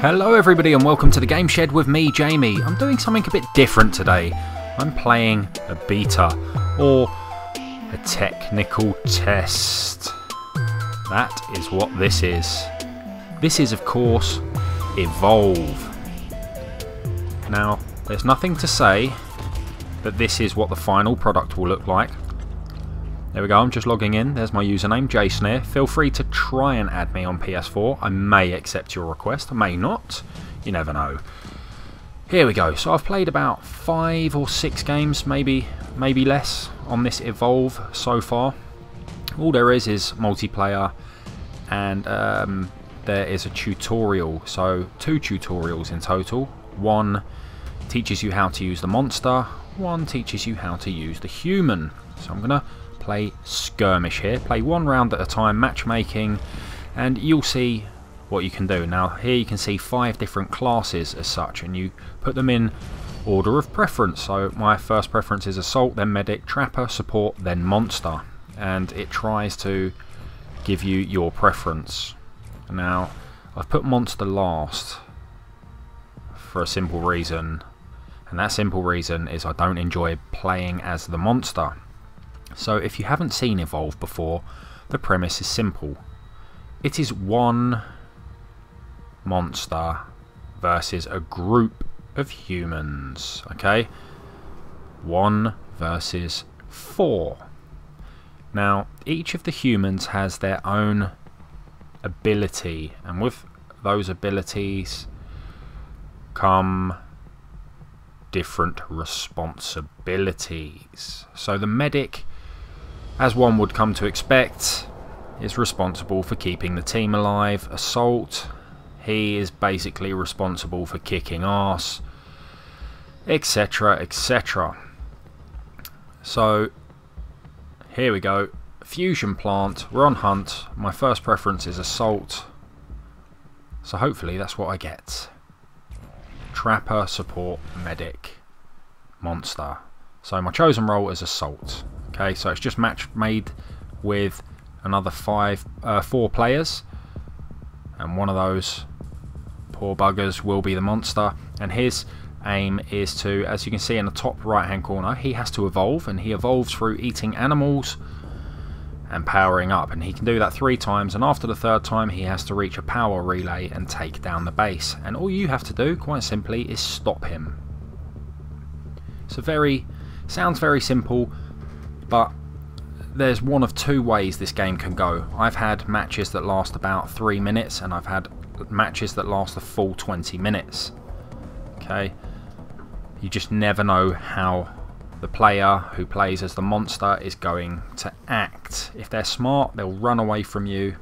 Hello everybody and welcome to the Game Shed with me, Jamie. I'm doing something a bit different today. I'm playing a beta, or a technical test. That is what this is. This is, of course, Evolve. Now, there's nothing to say that this is what the final product will look like. There we go, I'm just logging in. There's my username, Jason here. Feel free to try and add me on PS4. I may accept your request, I may not. You never know. Here we go. So I've played about 5 or 6 games, maybe less, on this Evolve so far. All there is multiplayer, and there is a tutorial. So 2 tutorials in total. One teaches you how to use the monster. One teaches you how to use the human. So I'm going to play skirmish here, play 1 round at a time, matchmaking, and you'll see what you can do. Now here you can see 5 different classes as such, and you put them in order of preference. So my first preference is assault, then medic, trapper, support, then monster, and it tries to give you your preference. Now I've put monster last for a simple reason, and that simple reason is I don't enjoy playing as the monster. So if you haven't seen Evolve before, the premise is simple. It is 1 monster versus a group of humans, okay? 1 versus 4. Now, each of the humans has their own ability, and with those abilities come different responsibilities. So the medic, as one would come to expect, is responsible for keeping the team alive. Assault, he is basically responsible for kicking ass, etc, etc. So here we go, fusion plant, we're on hunt. My first preference is assault, so hopefully that's what I get. Trapper, support, medic, monster. So my chosen role is assault. Okay, so it's just match made with another 4 players, and one of those poor buggers will be the monster, and his aim is to, as you can see in the top right hand corner, he has to evolve, and he evolves through eating animals and powering up, and he can do that 3 times, and after the 3rd time he has to reach a power relay and take down the base, and all you have to do, quite simply, is stop him. So sounds very simple, but there's one of 2 ways this game can go. I've had matches that last about 3 minutes, and I've had matches that last a full 20 minutes. Okay, you just never know how the player who plays as the monster is going to act. If they're smart, they'll run away from you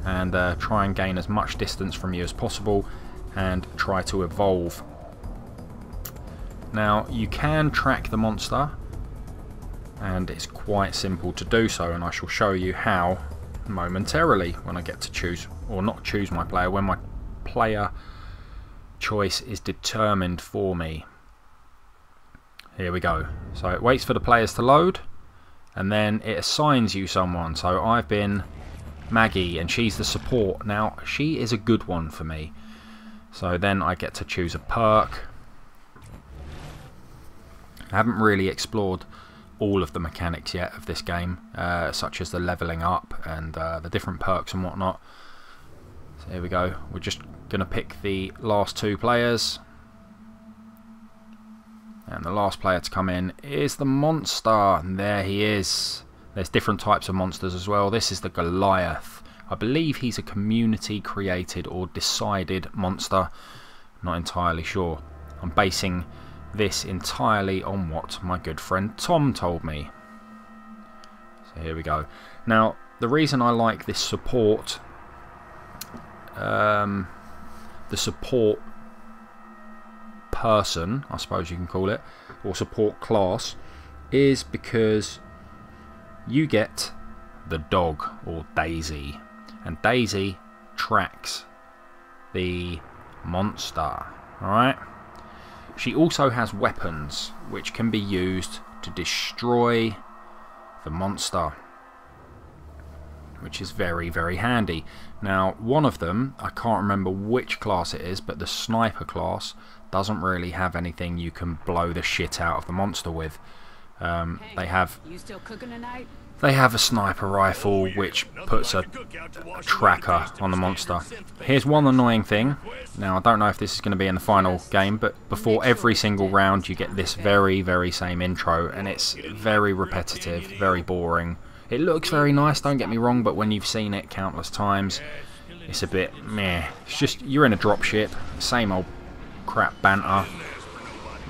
and try and gain as much distance from you as possible and try to evolve. Now you can track the monster, and it's quite simple to do so, and I shall show you how momentarily when I get to choose, or not choose my player, when my player choice is determined for me. Here we go. So it waits for the players to load, and then it assigns you someone. So I've been Maggie, and she's the support. Now she is a good one for me, so then I get to choose a perk. I haven't really explored all of the mechanics yet of this game, such as the leveling up and the different perks and whatnot. So here we go, we're just going to pick the last 2 players, and the last player to come in is the monster, and there he is. There's different types of monsters as well. This is the Goliath. I believe he's a community created or decided monster, not entirely sure. I'm basing this entirely on what my good friend Tom told me. So here we go. Now the reason I like this support, the support person, I suppose you can call it, or support class, is because you get the dog, or Daisy, and Daisy tracks the monster. Alright, she also has weapons which can be used to destroy the monster. which is very, very handy. Now, one of them, I can't remember which class it is, but the sniper class doesn't really have anything you can blow the shit out of the monster with. They have a sniper rifle which puts a tracker on the monster. Here's one annoying thing. Now, I don't know if this is going to be in the final game, but before every single round you get this very, very same intro, and it's very repetitive, very boring. It looks very nice, don't get me wrong, but when you've seen it countless times, it's a bit meh. It's just, you're in a dropship, same old crap banter.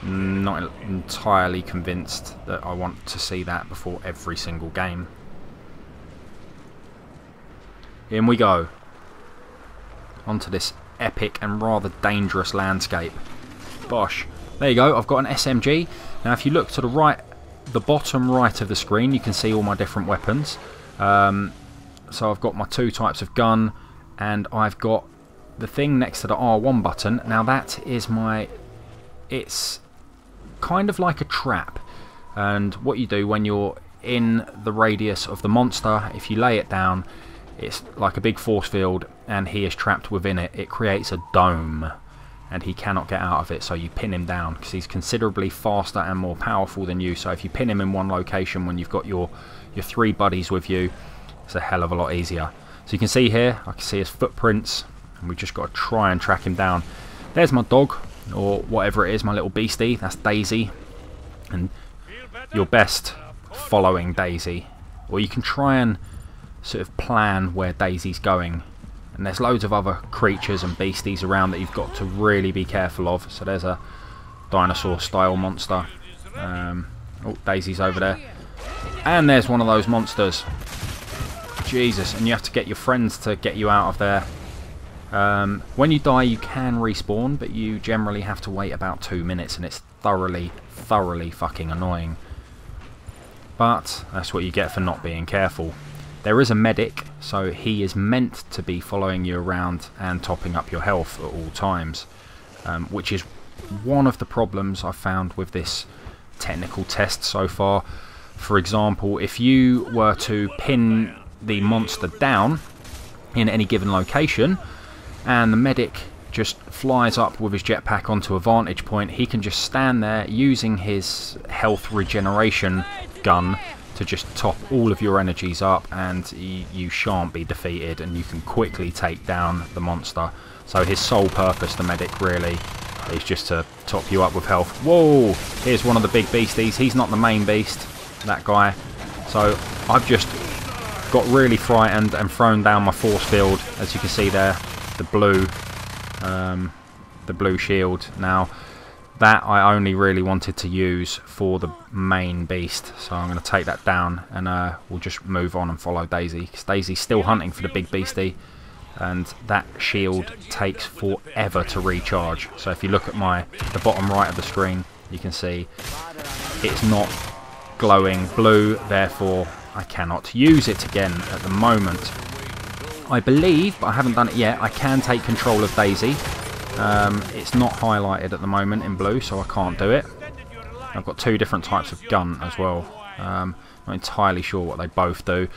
Not entirely convinced that I want to see that before every single game. In we go. Onto this epic and rather dangerous landscape. Bosh. There you go, I've got an SMG. Now if you look to the right, the bottom right of the screen, you can see all my different weapons. So I've got my two types of gun, and I've got the thing next to the R1 button. Now that is my... it's kind of like a trap, and what you do when you're in the radius of the monster, if you lay it down, it's like a big force field and he is trapped within it. It creates a dome and he cannot get out of it, so you pin him down because he's considerably faster and more powerful than you. So if you pin him in one location when you've got your three buddies with you, it's a hell of a lot easier. So you can see here, I can see his footprints, and we've just got to try and track him down. There's my dog, or whatever it is, my little beastie. That's Daisy, and you're best following Daisy, or you can try and sort of plan where Daisy's going, and there's loads of other creatures and beasties around that you've got to really be careful of. So there's a dinosaur style monster. Oh, Daisy's over there, and there's one of those monsters. Jesus, and you have to get your friends to get you out of there. When you die you can respawn, but you generally have to wait about 2 minutes, and it's thoroughly fucking annoying. But that's what you get for not being careful. There is a medic, so he is meant to be following you around and topping up your health at all times, which is one of the problems I've found with this technical test so far. For example, if you were to pin the monster down in any given location, and the medic just flies up with his jetpack onto a vantage point, he can just stand there using his health regeneration gun to just top all of your energies up, and you shan't be defeated, and you can quickly take down the monster. So his sole purpose, the medic, really is just to top you up with health. Whoa! Here's one of the big beasties. He's not the main beast, that guy. So I've just got really frightened and thrown down my force field, as you can see there. The blue shield. Now that I only really wanted to use for the main beast, so I'm going to take that down, and we'll just move on and follow Daisy, because Daisy's still hunting for the big beastie, and that shield takes forever to recharge. So if you look at the bottom right of the screen, you can see it's not glowing blue, therefore I cannot use it again at the moment. I believe, but I haven't done it yet, I can take control of Daisy. It's not highlighted at the moment in blue, so I can't do it. I've got two different types of gun as well. Not entirely sure what they both do.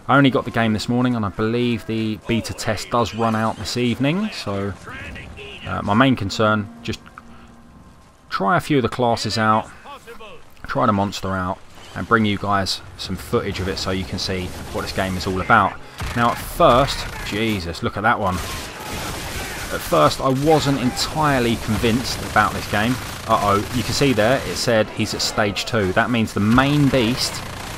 I only got the game this morning, and I believe the beta test does run out this evening, so my main concern, just try a few of the classes out, try the monster out, and bring you guys some footage of it so you can see what this game is all about. Now at first, Jesus, look at that one. At first I wasn't entirely convinced about this game. Uh-oh, you can see there it said he's at stage 2. That means the main beast,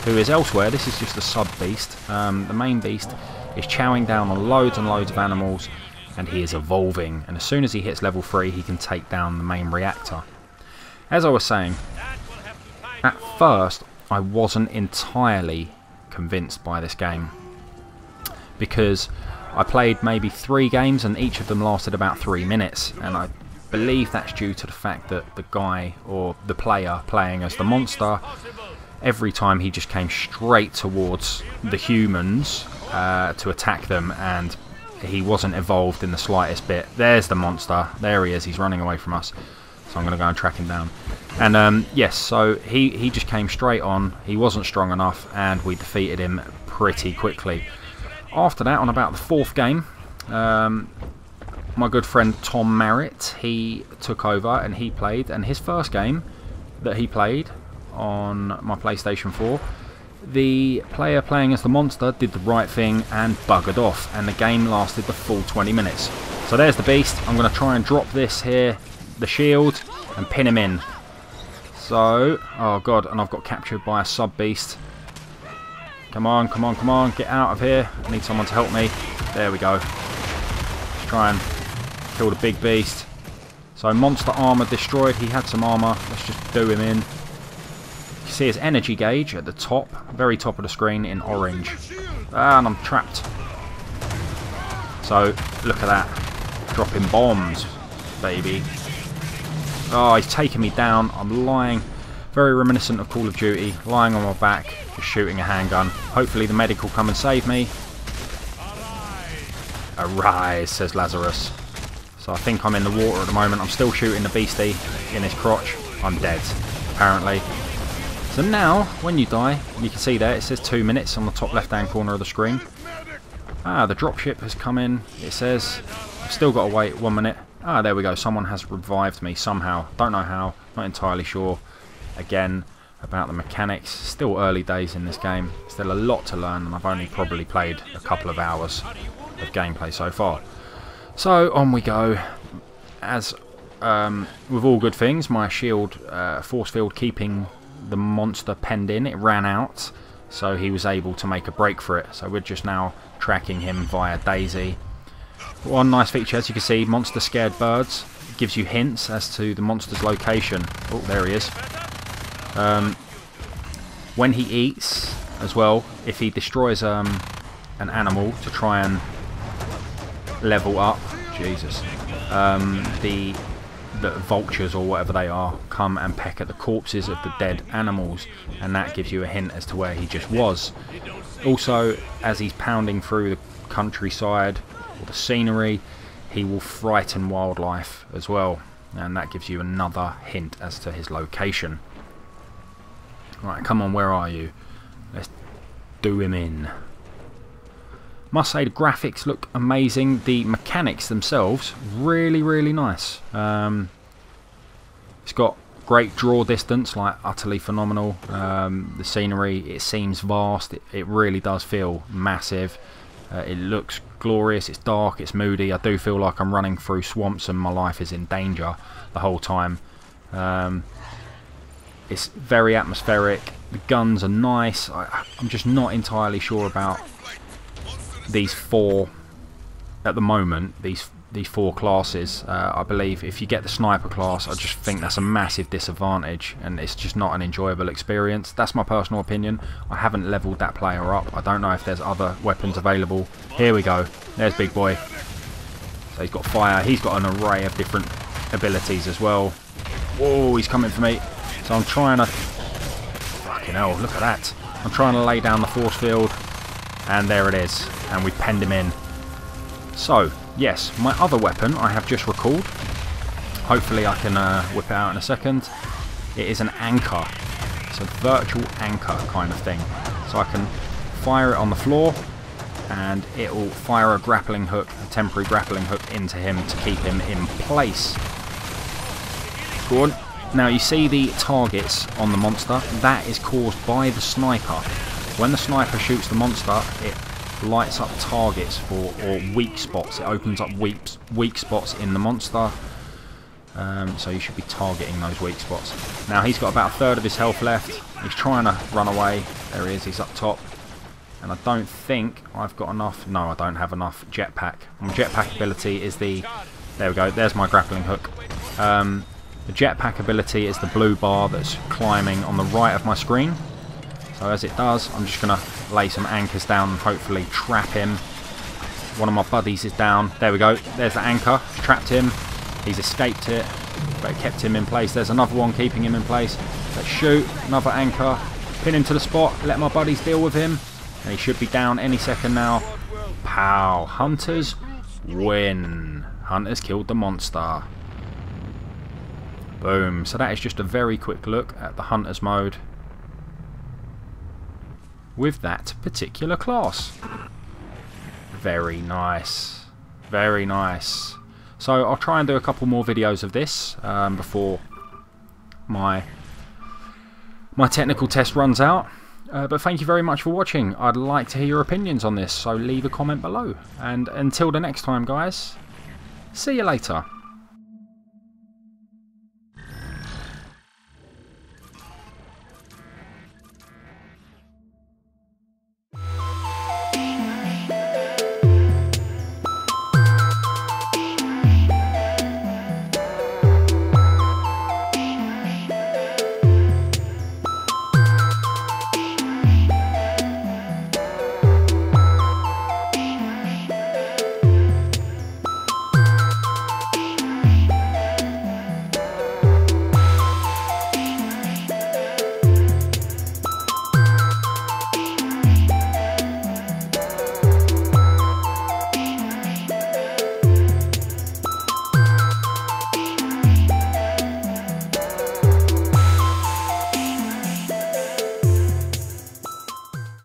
who is elsewhere, this is just a sub-beast, the main beast is chowing down on loads and loads of animals, and he is evolving, and as soon as he hits level 3 he can take down the main reactor. As I was saying, at first I wasn't entirely convinced by this game, because I played maybe 3 games and each of them lasted about 3 minutes, and I believe that's due to the fact that the guy, or the player playing as the monster, every time he just came straight towards the humans to attack them, and he wasn't evolved in the slightest bit. There's the monster, there he is, he's running away from us. So I'm going to go and track him down. And yes, so he just came straight on, he wasn't strong enough, and we defeated him pretty quickly. after that, on about the 4th game, my good friend Tom Merritt, he took over and he played, and his first game that he played on my PlayStation 4, the player playing as the monster did the right thing and buggered off, and the game lasted the full 20 minutes. So there's the beast. I'm going to try and drop this here, the shield, and pin him in. So, oh god, and I've got captured by a sub-beast. Come on, come on, come on, get out of here. I need someone to help me. There we go. Let's try and kill the big beast. So monster armor destroyed. He had some armor. Let's just do him in. You see his energy gauge at the top, very top of the screen in orange. Ah, and I'm trapped. So, look at that. Dropping bombs, baby. Oh, he's taking me down. I'm lying. Very reminiscent of Call of Duty. Lying on my back, just shooting a handgun. Hopefully the medic will come and save me. Arise, says Lazarus. So I think I'm in the water at the moment. I'm still shooting the beastie in his crotch. I'm dead, apparently. So now, when you die, you can see there, it says 2 minutes on the top left-hand corner of the screen. Ah, the dropship has come in. It says, I've still got to wait 1 minute. Ah, there we go. Someone has revived me somehow. Don't know how. Not entirely sure. Again, about the mechanics. Still early days in this game. Still a lot to learn, and I've only probably played a couple of hours of gameplay so far. So, on we go. As with all good things, my shield force field keeping the monster penned in, it ran out, so he was able to make a break for it. So we're just now tracking him via Daisy. One nice feature, as you can see, monster scared birds. It gives you hints as to the monster's location. Oh, there he is. When he eats, as well, if he destroys an animal to try and level up, Jesus, the vultures or whatever they are come and peck at the corpses of the dead animals, and that gives you a hint as to where he just was. Also, as he's pounding through the countryside or the scenery, he will frighten wildlife as well, and that gives you another hint as to his location. Right, come on, where are you? Let's do him in. Must say the graphics look amazing. The mechanics themselves, really, really nice. It's got great draw distance, like utterly phenomenal. The scenery, it seems vast. It really does feel massive. It looks glorious. It's dark. It's moody. I do feel like I'm running through swamps and my life is in danger the whole time. It's very atmospheric. The guns are nice. I'm just not entirely sure about these four at the moment. These four classes. I believe if you get the sniper class, I just think that's a massive disadvantage, and it's just not an enjoyable experience. That's my personal opinion. I haven't leveled that player up. I don't know if there's other weapons available. Here we go. There's Big Boy. So he's got fire. He's got an array of different abilities as well. Whoa, he's coming for me. So I'm trying to... Fucking hell, look at that. I'm trying to lay down the force field, and there it is. And we penned him in. So, yes, my other weapon I have just recalled. Hopefully I can whip it out in a second. It is an anchor. It's a virtual anchor kind of thing. So I can fire it on the floor, and it will fire a grappling hook, a temporary grappling hook into him to keep him in place. Go on. Now you see the targets on the monster. That is caused by the sniper. When the sniper shoots the monster, it lights up targets or weak spots. It opens up weak spots in the monster. So you should be targeting those weak spots. Now he's got about a third of his health left. He's trying to run away. There he is. He's up top. And I don't think I've got enough. No, I don't have enough jetpack. My jetpack ability is the... There we go. There's my grappling hook. The jetpack ability is the blue bar that's climbing on the right of my screen. So as it does, I'm just going to lay some anchors down and hopefully trap him. One of my buddies is down. There we go. There's the anchor. Trapped him. He's escaped it, but it kept him in place. There's another one keeping him in place. Let's shoot. Another anchor. Pin him to the spot. Let my buddies deal with him. And he should be down any second now. Pow. Hunters win. Hunters killed the monster. Boom. So that is just a very quick look at the Hunters mode with that particular class. Very nice. Very nice. So I'll try and do a couple more videos of this before my technical test runs out. But thank you very much for watching. I'd like to hear your opinions on this, so leave a comment below. And until the next time, guys, see you later.